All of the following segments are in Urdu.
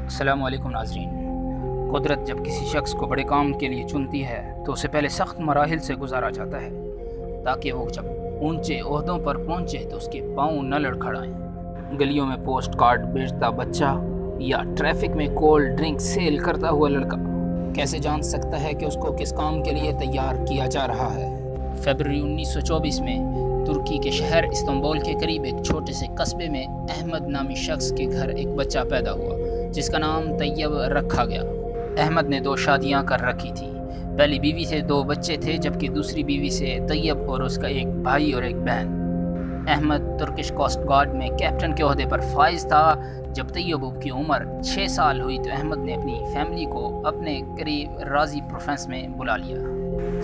السلام علیکم ناظرین۔ قدرت جب کسی شخص کو بڑے کام کے لیے چنتی ہے تو اسے پہلے سخت مراحل سے گزارا جاتا ہے تاکہ وہ جب اونچے عہدوں پر پہنچے تو اس کے پاؤں نہ لڑکھڑائیں۔ گلیوں میں پوسٹ کارڈ بیچتا بچہ یا ٹریفک میں کولڈ ڈرنک سیل کرتا ہوا لڑکا کیسے جان سکتا ہے کہ اس کو کس کام کے لیے تیار کیا جا رہا ہے؟ فروری 1924 میں ترکی کے شہر استنبول کے قریب ایک چھوٹے سے قصبے میں احمد نامی شخص کے گھر ایک بچہ پیدا ہوا جس کا نام طیب رکھا گیا۔ احمد نے 2 شادیاں کر رکھی تھی۔ پہلی بیوی سے 2 بچے تھے جبکہ دوسری بیوی سے طیب اور اس کا ایک بھائی اور ایک بہن۔ احمد ترکش کوسٹ گارڈ میں کیپٹن کے عہدے پر فائز تھا۔ جب طیب کی عمر 6 سال ہوئی تو احمد نے اپنی فیملی کو اپنے قریب راضی پروفنس میں بلا لیا۔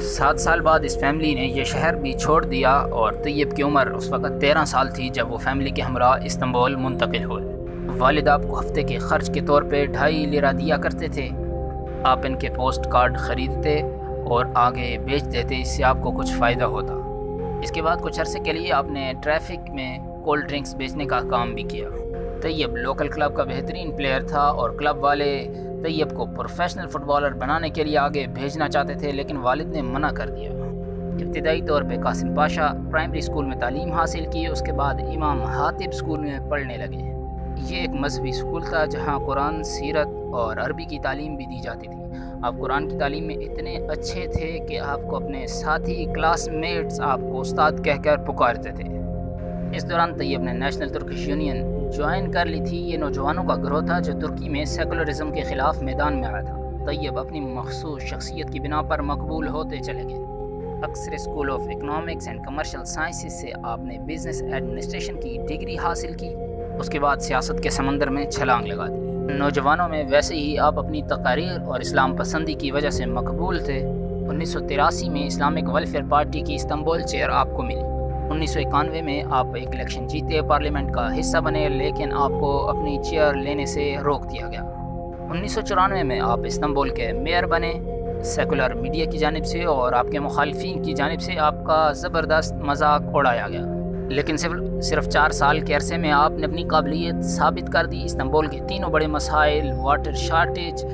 7 سال بعد اس فیملی نے یہ شہر بھی چھوڑ دیا اور طیب کی عمر اس وقت 13 سال تھی جب وہ فیملی کے ہمراہ استنبول منتقل ہوئے۔ والد آپ کو ہفتے کے خرچ کے طور پہ 2.5 لیرہ دیا کرتے تھے۔ آپ ان کے پوسٹ کارڈ خریدتے اور آگے بیچ دیتے، اس سے آپ کو کچھ فائدہ ہوتا۔ اس کے بعد کچھ عرصے کے لیے آپ نے ٹریفک میں کولڈ ڈرنکس بیچنے کا کام بھی کیا۔ طیب لوکل کلب کا بہترین پلیئر تھا اور کلب والے طیب کو پروفیشنل فٹ بالر بنانے کے لیے آگے بھیجنا چاہتے تھے لیکن والد نے منع کر دیا۔ ابتدائی طور پہ قاسم پاشا پرائمری اسکول میں تعلیم حاصل کی، اس کے بعد امام حاتب اسکول میں پڑھنے لگے۔ یہ ایک مذہبی اسکول تھا جہاں قرآن، سیرت اور عربی کی تعلیم بھی دی جاتی تھی۔ آپ قرآن کی تعلیم میں اتنے اچھے تھے کہ آپ کو اپنے ساتھی کلاس میٹس آپ کو استاد کہہ کر پکارتے تھے۔ اس دوران طیب نے نیشنل ترکش یونین جوائن کر لی تھی۔ یہ نوجوانوں کا گروہ تھا جو ترکی میں سیکولرزم کے خلاف میدان میں آیا تھا۔ طیب اپنی مخصوص شخصیت کی بنا پر مقبول ہوتے چلے گئے۔ اکثر school of economics and commercial sciences سے آپ نے بزنس ایڈمنسٹریشن کی ڈگری حاصل کی، اس کے بعد سیاست کے سمندر میں چھلانگ لگا دی۔ نوجوانوں میں ویسے ہی آپ اپنی تقاریر اور اسلام پسندی کی وجہ سے مقبول تھے۔ 1983 میں اسلامک ویلفیئر پارٹی کی استنبول چیئر آپ کو ملی۔ 1991 میں آپ ایک الیکشن جیتے، پارلیمنٹ کا حصہ بنے، لیکن آپ کو اپنی چیئر لینے سے روک دیا گیا۔ 1994 میں آپ استنبول کے میئر بنے۔ سیکولر میڈیا کی جانب سے اور آپ کے مخالفین کی جانب سے آپ کا زبردست مذاق اڑایا گیا، لیکن صرف 4 سال کے عرصے میں آپ نے اپنی قابلیت ثابت کر دی۔ استنبول کے 3 بڑے مسائل، واٹر شارٹیج،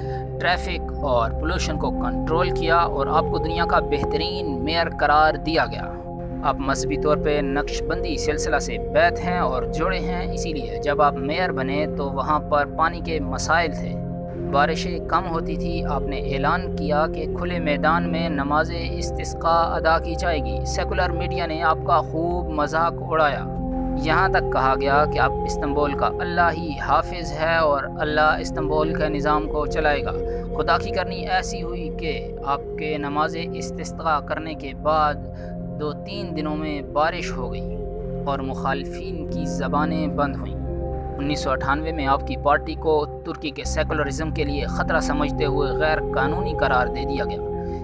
ٹریفک اور پولوشن کو کنٹرول کیا اور آپ کو دنیا کا بہترین میئر قرار دیا گیا۔ آپ مذہبی طور پہ نقش بندی سلسلہ سے بیعت ہیں اور جڑے ہیں، اسی لیے جب آپ میئر بنے تو وہاں پر پانی کے مسائل تھے، بارشیں کم ہوتی تھی۔ آپ نے اعلان کیا کہ کھلے میدان میں نماز استسقاء ادا کی جائے گی۔ سیکولر میڈیا نے آپ کا خوب مذاق اڑایا، یہاں تک کہا گیا کہ آپ استنبول کا اللہ ہی حافظ ہے اور اللہ استنبول کے نظام کو چلائے گا۔ خدا کی کرنی ایسی ہوئی کہ آپ کے نماز استسقاء کرنے کے بعد 2-3 دنوں میں بارش ہو گئی اور مخالفین کی زبانیں بند ہوئیں۔ 1998 میں آپ کی پارٹی کو ترکی کے سیکولرزم کے لیے خطرہ سمجھتے ہوئے غیر قانونی قرار دے دیا گیا۔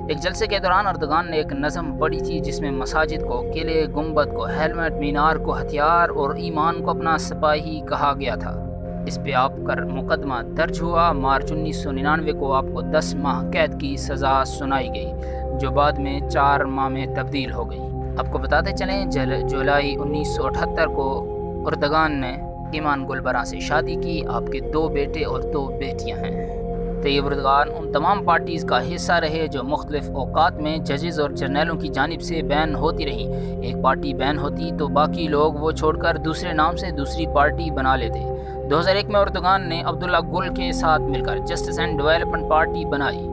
ایک جلسے کے دوران اردگان نے ایک نظم پڑھی تھی جس میں مساجد کو قلعے، گنبد کو ہیلمٹ، مینار کو ہتھیار اور ایمان کو اپنا سپاہی کہا گیا تھا۔ اس پہ آپ کا مقدمہ درج ہوا۔ مارچ 1999 کو آپ کو 10 ماہ قید کی سزا سنائی گئی جو بعد میں 4 ماہ میں تبدیل ہو گئی۔ آپ کو بتاتے چلیں جولائی 1978 کو اردگان نے ایمان گلبراں سے شادی کی۔ آپ کے 2 بیٹے اور 2 بیٹیاں ہیں۔ طیب اردگان ان تمام پارٹیز کا حصہ رہے جو مختلف اوقات میں ججز اور جرنیلوں کی جانب سے بین ہوتی رہی۔ ایک پارٹی بین ہوتی تو باقی لوگ وہ چھوڑ کر دوسرے نام سے دوسری پارٹی بنا لیتے۔ 2001 میں اردگان نے عبداللہ گل کے ساتھ مل کر جسٹس اینڈ ڈیولپمنٹ پارٹی بنائی۔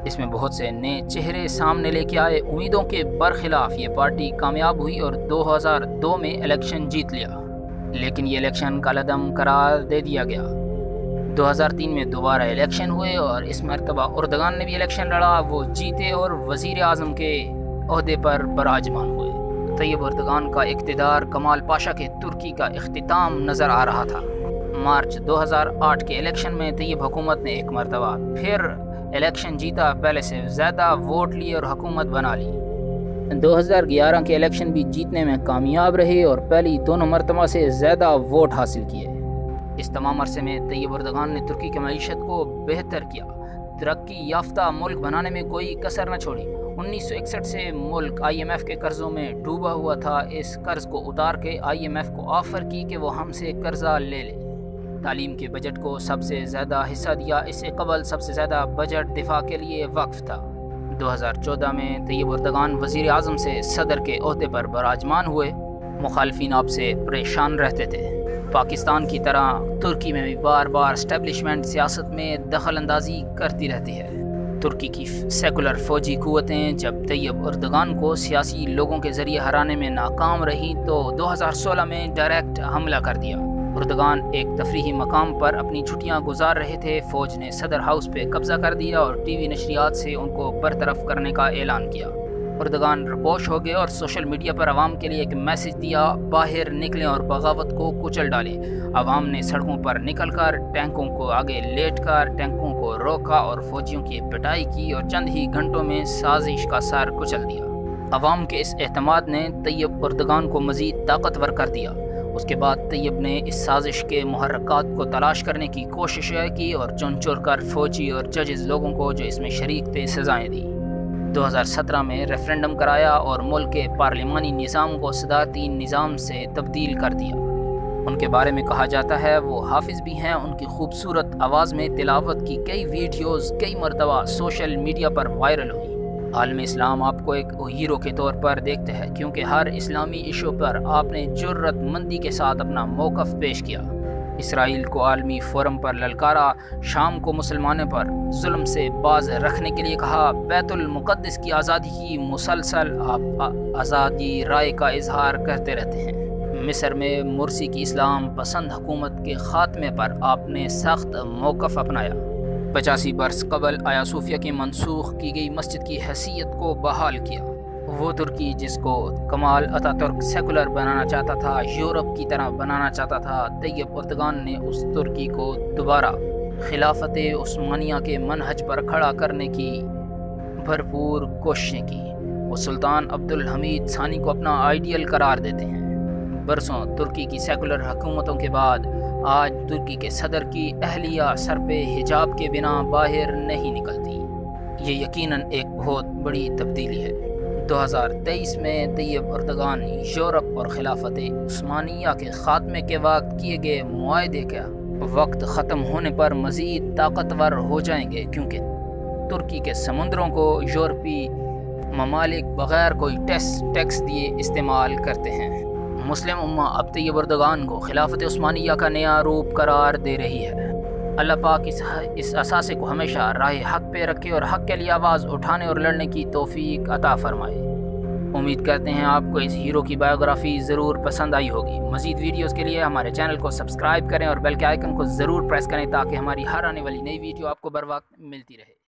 اس میں بہت سے نئے چہرے سامنے لے کے آئے۔ امیدوں کے برخلاف یہ پارٹی کامیاب ہوئی اور 2002 میں الیکشن جیت لیا، لیکن یہ الیکشن کالعدم قرار دے دیا گیا۔ 2003 میں دوبارہ الیکشن ہوئے اور اس مرتبہ اردگان نے بھی الیکشن لڑا، وہ جیتے اور وزیر اعظم کے عہدے پر براجمان ہوئے۔ طیب اردگان کا اقتدار کمال پاشا کے ترکی کا اختتام نظر آ رہا تھا۔ مارچ 2008 کے الیکشن میں طیب حکومت نے ایک مرتبہ پھر الیکشن جیتا، پہلے سے زیادہ ووٹ لیے اور حکومت بنا لی۔ 2011 کے الیکشن بھی جیتنے میں کامیاب رہے اور پہلی دونوں مرتبہ سے زیادہ ووٹ حاصل کیے۔ اس تمام عرصے میں طیب اردگان نے ترکی کی معیشت کو بہتر کیا، ترقی یافتہ ملک بنانے میں کوئی کسر نہ چھوڑی۔ 1961 سے ملک IMF کے قرضوں میں ڈوبا ہوا تھا۔ اس قرض کو اتار کے IMF کو آفر کی کہ وہ ہم سے قرضہ لے لے۔ تعلیم کے بجٹ کو سب سے زیادہ حصہ دیا، اس سے قبل سب سے زیادہ بجٹ دفاع کے لیے وقف تھا۔ 2014 میں طیب اردگان وزیر اعظم سے صدر کے عہدے پر براجمان ہوئے۔ مخالفین آپ سے پریشان رہتے تھے۔ پاکستان کی طرح ترکی میں بھی بار بار اسٹیبلشمنٹ سیاست میں دخل اندازی کرتی رہتی ہے۔ ترکی کی سیکولر فوجی قوتیں جب طیب اردگان کو سیاسی لوگوں کے ذریعے ہرانے میں ناکام رہیں تو 2016 میں ڈائریکٹ حملہ کر دیا۔ اردگان ایک تفریحی مقام پر اپنی چھٹیاں گزار رہے تھے، فوج نے صدر ہاؤس پہ قبضہ کر دیا اور ٹی وی نشریات سے ان کو برطرف کرنے کا اعلان کیا۔ اردگان رپوش ہو گئے اور سوشل میڈیا پر عوام کے لیے ایک میسج دیا، باہر نکلیں اور بغاوت کو کچل ڈالیں۔ عوام نے سڑکوں پر نکل کر ٹینکوں کو آگے لیٹ کر ٹینکوں کو روکا اور فوجیوں کی پٹائی کی اور چند ہی گھنٹوں میں سازش کا سر کچل دیا۔ عوام کے اس اعتماد نے طیب اردگان کو مزید طاقتور کر دیا۔ اس کے بعد طیب نے اس سازش کے محرکات کو تلاش کرنے کی کوشش کی اور چن چور کر فوجی اور ججز لوگوں کو جو اس میں شریک تھے سزائیں دی۔ 2017 میں ریفرینڈم کرایا اور ملک کے پارلیمانی نظام کو صدارتی نظام سے تبدیل کر دیا۔ ان کے بارے میں کہا جاتا ہے وہ حافظ بھی ہیں۔ ان کی خوبصورت آواز میں تلاوت کی کئی ویڈیوز کئی مرتبہ سوشل میڈیا پر وائرل ہوئی۔ عالم اسلام آپ کو ایک ہیرو کے طور پر دیکھتے ہیں کیونکہ ہر اسلامی ایشو پر آپ نے جرأت مندی کے ساتھ اپنا موقف پیش کیا۔ اسرائیل کو عالمی فورم پر للکارا، شام کو مسلمانوں پر ظلم سے باز رکھنے کے لیے کہا، بیت المقدس کی آزادی کی مسلسل آپ آزادی رائے کا اظہار کرتے رہتے ہیں۔ مصر میں مرسی کی اسلام پسند حکومت کے خاتمے پر آپ نے سخت موقف اپنایا۔ 85 برس قبل آیا صوفیہ کی منسوخ کی گئی مسجد کی حیثیت کو بحال کیا۔ وہ ترکی جس کو کمال اتا ترک سیکولر بنانا چاہتا تھا، یورپ کی طرح بنانا چاہتا تھا، طیب اردگان نے اس ترکی کو دوبارہ خلافت عثمانیہ کے منہج پر کھڑا کرنے کی بھرپور کوششیں کی۔ وہ سلطان عبدالحمید ثانی کو اپنا آئیڈیل قرار دیتے ہیں۔ برسوں ترکی کی سیکولر حکومتوں کے بعد آج ترکی کے صدر کی اہلیہ سر پہ حجاب کے بنا باہر نہیں نکلتی۔ یہ یقیناً ایک بہت بڑی تبدیلی ہے۔ 2023 میں طیب اردگان یورپ اور خلافت عثمانیہ کے خاتمے کے وقت کیے گئے معاہدے کا وقت ختم ہونے پر مزید طاقتور ہو جائیں گے، کیونکہ ترکی کے سمندروں کو یورپی ممالک بغیر کوئی ٹیکس دیے استعمال کرتے ہیں۔ مسلم امہ اب طیب اردگان کو خلافت عثمانیہ کا نیا روپ قرار دے رہی ہے۔ اللہ پاک اس اثاثے کو ہمیشہ راہ حق پہ رکھے اور حق کے لیے آواز اٹھانے اور لڑنے کی توفیق عطا فرمائے۔ امید کرتے ہیں آپ کو اس ہیرو کی بایوگرافی ضرور پسند آئی ہوگی۔ مزید ویڈیوز کے لیے ہمارے چینل کو سبسکرائب کریں اور بیل کے آئیکن کو ضرور پریس کریں تاکہ ہماری ہر آنے والی نئی ویڈیو آپ کو بر وقت ملتی رہے۔